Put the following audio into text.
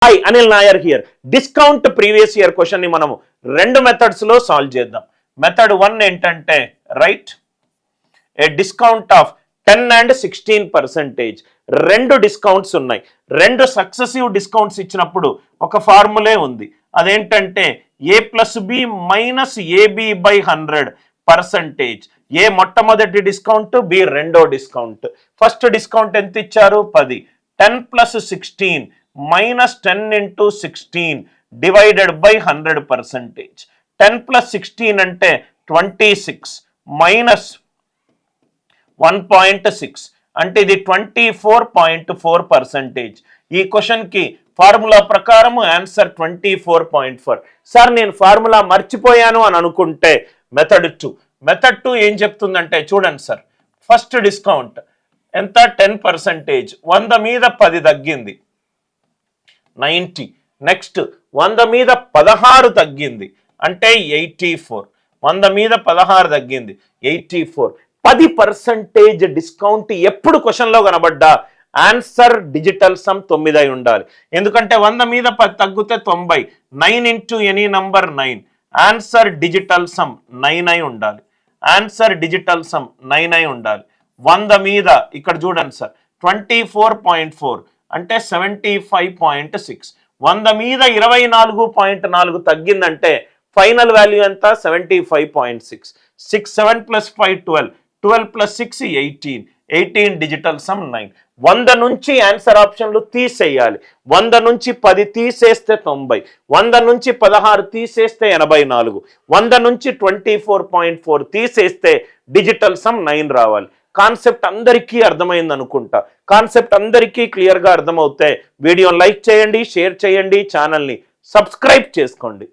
Hi Anil Nair here. Discount previous year question ని మనము రెండు మెథడ్స్ లో సాల్వ్ చేద్దాం. మెథడ్ 1 ఏంటంటే right a discount of 10 and 16%. రెండు డిస్కౌంట్స్ ఉన్నాయి. రెండు సక్సెసివ్ డిస్కౌంట్స్ ఇచ్చినప్పుడు ఒక ఫార్ములే ఉంది. అదేంటంటే a+b మైనస్ ab/100%. ఏ మొట్టమొదటి డిస్కౌంట్, బి రెండో డిస్కౌంట్. ఫస్ట్ డిస్కౌంట్ ఎంత ఇచ్చారు? 10. 10 + 16 minus 10 into 16 divided by 100%. 10 plus 16 అంటే 26 minus 1.6 అంటే ఇది 24.4%. ఈ క్వశ్చన్ కి ఫార్ములా ప్రకారం ఆన్సర్ 24.4. సార్ నేను ఫార్ములా మర్చిపోయాను అని అనుకుంటే మెథడ్ 2. మెథడ్ 2 ఏం చెప్తుందంటే చూడండి సార్, ఫస్ట్ డిస్కౌంట్ ఎంత? 10%. 100 మీద 10 తగ్గింది, 90. నెక్స్ట్ 100 మీద 16 తగ్గింది అంటే 84. 100 మీద 16 తగ్గింది 84. 10% డిస్కౌంట్ ఎప్పుడు క్వశ్చన్లో కనబడ్డా ఆన్సర్ డిజిటల్ సమ్ 9 అయి ఉండాలి. ఎందుకంటే 100 మీద 10 తగ్గితే 90. 9 into any number 9. Answer digital sum 9 అయి ఉండాలి. ఆన్సర్ డిజిటల్ సమ్ 9 అయి ఉండాలి. 100 మీద ఇక్కడ చూడండి సార్ 24.4 అంటే 75.6. 100 మీద 24.4 తగ్గిందంటే ఫైనల్ వాల్యూ ఎంత? 75.6. 6 7 + 5 12. 12 + 6 18. 18 డిజిటల్ సమ్ 9. 100 నుంచి ఆన్సర్ ఆప్షన్లు తీసేయాలి. 100 నుంచి 10 తీసేస్తే 90. 100 నుంచి 16 తీసేస్తే 84. 100 నుంచి 24.4 తీసేస్తే డిజిటల్ సమ్ 9 రావాలి. కాన్సెప్ట్ అందరికీ అర్థమైంది అనుకుంటా. కాన్సెప్ట్ అందరికీ క్లియర్గా అర్థమవుతే వీడియోని లైక్ చేయండి, షేర్ చేయండి, ఛానల్ని సబ్స్క్రైబ్ చేసుకోండి.